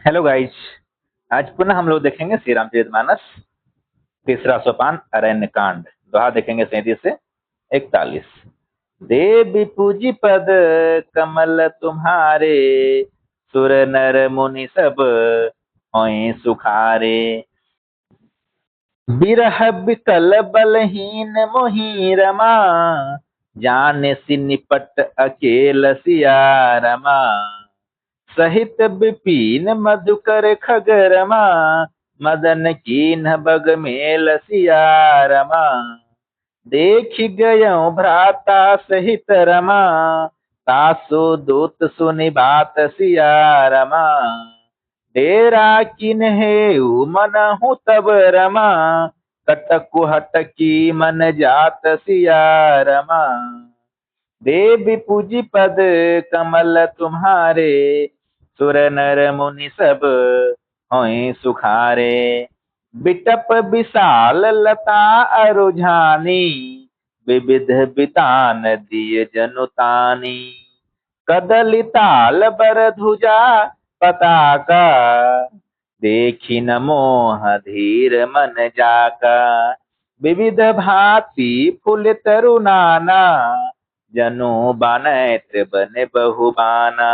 Hello guys. आज पुनः हम लोग देखेंगे श्री रामचरितमानस तीसरा सोपान अरण्य कांड। दोहा देखेंगे 37 से 41। देवी पूजी पद कमल तुम्हारे, सुर नर मुनि सब होय सुखारे। बिरह बिकल बलहीन मोहि रमा, जाने सि निपट अकेल सिया रमा। सहित विपिन मधुकर खगरमा, मदन कीन्ह बग मेल सिया रमा। देखि गयो भ्राता सहित रमा, तासो दूत सुनि बात सिया रमा। डेरा किन्हेउ मनहु तब रमा, कटकुहट की मन जात सिया रमा। देवी पूजी पद कमल तुम्हारे, सुर नर मुनि सब होय सुखारे। बिटप विशाल लता अरुझानी, विविध बितान दिय जनुतानी। कदली ताल बर ध्वजा पताका, देखी न मोह धीर मन जाका। विविध भांति फूल तरुनाना, जनु बनैत बन बहु बाना।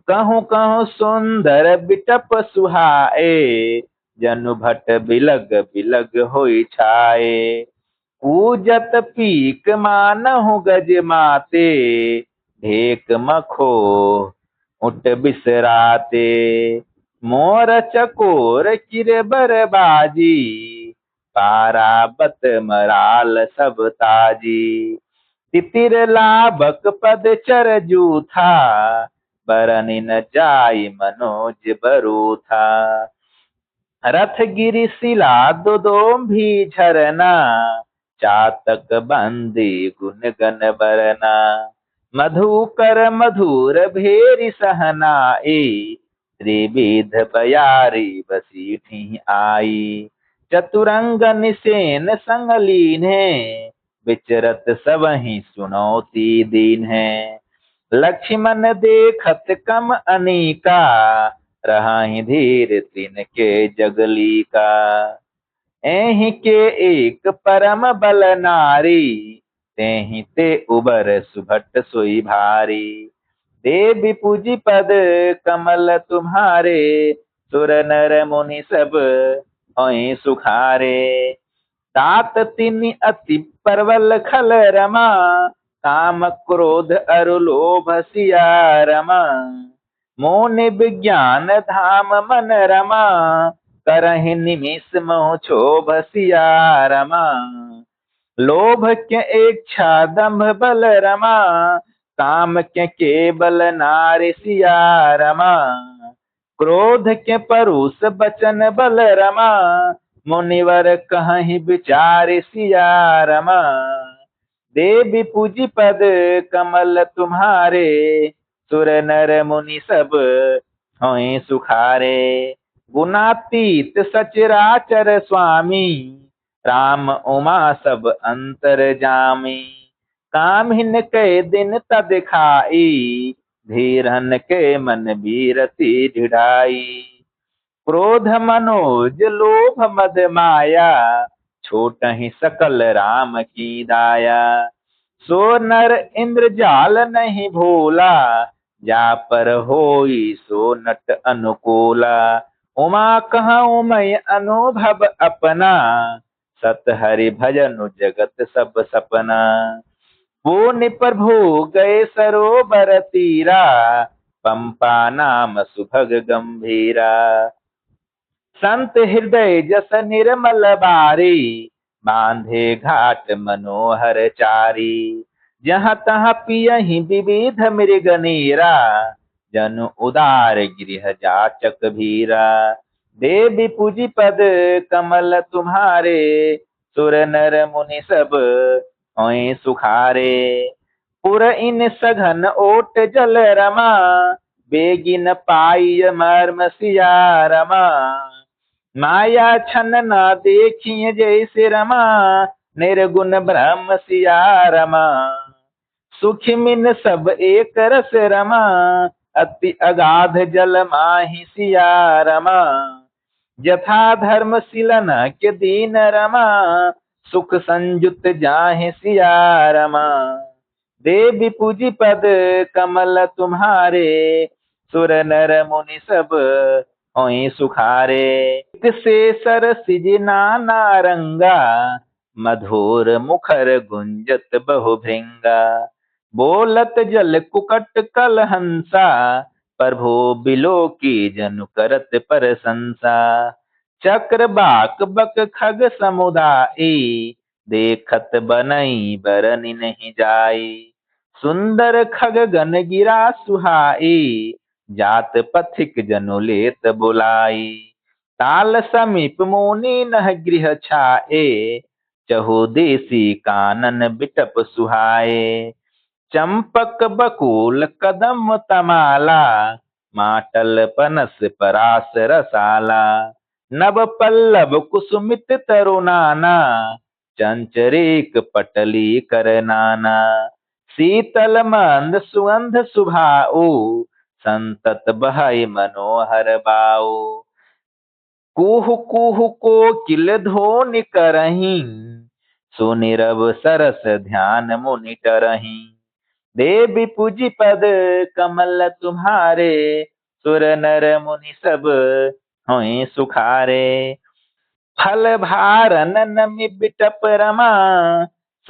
कहूँ कहूँ सुंदर बिटप सुहाए, जनु भट बिलग बिलग होई छाए। पूजत पीक मानहु गज माते, ढेक मखो उठ बिसराते। मोर चकोर किर बरबाजी, पाराबत मराल सब ताजी। तितिर लाभक पद चर जूथा, बरनि न जाई मनोज बरूथा। रथ गिरि शिला दुदोम्भी झरना, चातक बंदी गुन गन बरना। मधुकर मधुर भेरी सहनाई, त्रिविध बयारी बसीठी आई। चतुरंग निसेन संग लीन्हे, विचरत सबहि सुनौती दीन्हे। लक्ष्मण देखत कम अनीका, रहाहि धीर तिनके जगली का। एहि के एक परम बल नारी, तेहि ते उबर सुभट सोई भारी। देवी पूजी पद कमल तुम्हारे, सुर नर मुनि सब होय सुखारे। तात तिनि अति परवल खल रमा, काम क्रोध अरु लोभ सिया रमा। मोनि विज्ञान धाम मन रमा, करहि निमिष मोह क्षोभ सिया रमा। लोभ के इच्छा दंभ बल रमा, काम के केवल नारि सिया रमा। क्रोध के परुष बचन बल रमा, मुनिवर कहीं विचार सिया रमा। देवी पूजी पद कमल तुम्हारे, सुर नर मुनि सब होय सुखारे। गुणातीत सचराचर स्वामी, राम उमा सब अंतर जामी। कामहीन कै दिन तद खाई, धीरन के मन बीरति ढिढ़ाई। क्रोध मनोज लोभ मद माया, छोटहि सकल राम की दाया। सो नर इंद्र जाल नहीं भोला, जा पर होई सो नट अनुकूला। उमा कहूँ मैं अनुभव अपना, सत हरि भजनु जगत सब सपना। पुनि प्रभु गए सरोवर तीरा, पंपा नाम सुभग गंभीरा। संत हृदय जस निर्मल बारी, बांधे घाट मनोहर चारी। जहाँ तहाँ पियहि विविध मृग नीरा, जनु उदार गृह जाचक भीरा। देवी पूजी पद कमल तुम्हारे, सुर नर मुनि सब होय सुखारे। पुर इन सघन ओट जल रमा, बेगिन पाई मर्म सिया रमा। माया छन न देखिए जैसे रमा, निर्गुण ब्रह्म सिया रमा। सुखी मिन सब एक रस रमा, अति अगाध जल माहि सिया रमा। यथा धर्मशीलन के दीन रमा, सुख संयुत जाहि सिया रमा। देवी पूजी पद कमल तुम्हारे, सुर नर मुनि सब होई सुखारे। से सर सिज नाना रंगा, मधुर मुखर गुंजत बहु भृंगा। बोलत जल कुकट कल हंसा, प्रभु बिलो की जनु करत प्रशंसा। चक्र बाक बक खग समुदाई, देखत बनई बरनि नहीं जाई। सुंदर खग गन गिरा सुहाई, जात पथिक जनु लेत बुलाई। ताल समीप मोनी नह गृह छाए, चहु देसी कानन बिटप सुहाए। चंपक बकुल कदम तमाला, माटल पनस परास रसाला। नव पल्लव कुसुमित तरुनाना, चंचरीक पटली कर नाना। शीतल मंद सुगंध सुभाऊ, संतत बहई मनोहर बाऊ। कुहु कुहु कोकिल ध्वनि करहीं, सुनि रव सरस ध्यान मुनि टरहीं। देवी पूजी पद कमल तुम्हारे, सुर नर मुनि सब होई सुखारे। फल भारन नमि बिटप रमा,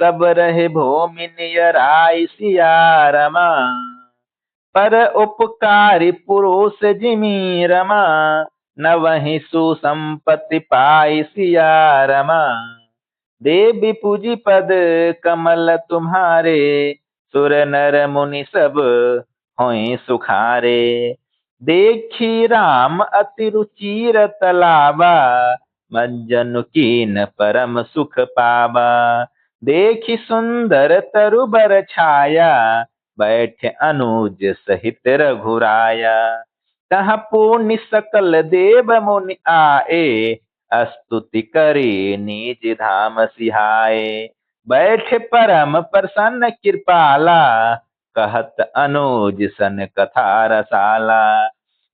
सब रहे भूमि नियराई सिया रमा। पर उपकारी पुरुष जिमि रमा, न वही सुसंपत्ति पाई सिया रमा। देवी पूजी पद कमल तुम्हारे, सुर नर मुनि सब होई सुखारे। देखी राम अति रुचिर तलावा, मज्जनु कीन परम सुख पावा। देखी सुंदर तरु बर छाया, बैठ अनुज सहित रघुराया। तह पुण्य सकल देव मुनि आए, स्तुति करे निज धाम सिहाए। बैठ परम प्रसन्न कृपाला, कहत अनुज सन कथा रसाला।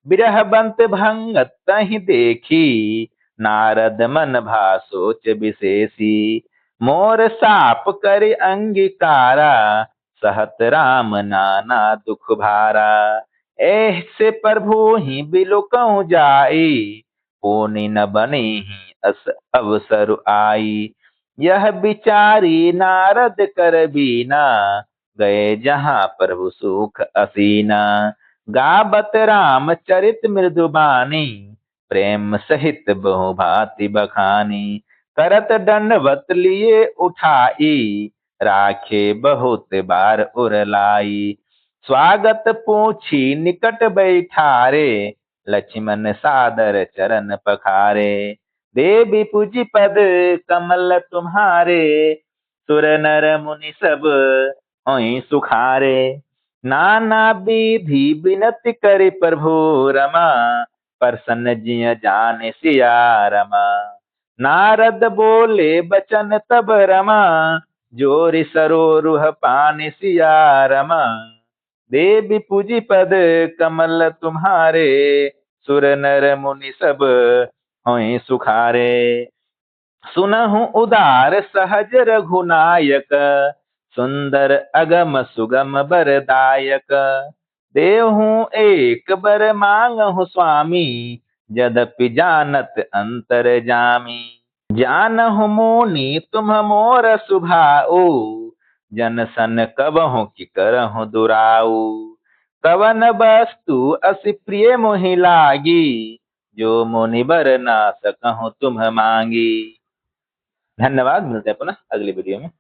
बिरह बंत भंगत तहि देखी, नारद मन भा सोच विशेषी। मोर साप कर अंगीकारा, सहत राम नाना दुख भारा। ऐसे प्रभु ही बिलोकऊँ जाई, पुनि न बने अस अवसर आई। यह विचारी नारद कर बीना, गए जहाँ प्रभु सुख असीना। गावत राम चरित मृदुबानी, प्रेम सहित बहु भांति बखानी। करत दंडवत लिए उठाई, राखे बहुत बार उरलाई। स्वागत पूछी निकट बैठारे, लक्ष्मण सादर चरण पखारे। देवी पूजी पद कमल तुम्हारे, सुर नर मुनि सब होई सुखारे। नाना विधि बिनति करि प्रभु रमा, प्रसन्न जिय जान सिया रमा। नारद बोले बचन तब रमा, जोरि सरोरुह पान सिया रमा। देवी पूजी पद कमल तुम्हारे, सुर नर मुनि सब होई सुखारे। सुनहु उदार सहज रघुनायक, सुंदर अगम सुगम बरदायक। देहु एक बर मांगहु स्वामी, यद्यपि जानत अंतर जामी। जानहु मुनि तुम मोर सुभाऊ, जन सन कबहु कि करहु दुराऊ। कवन वस्तु अति प्रिय मोहि लागी, जो मुनि बर ना सकहु तुम मांगी। धन्यवाद, मिलते हैं पुनः अगली वीडियो में।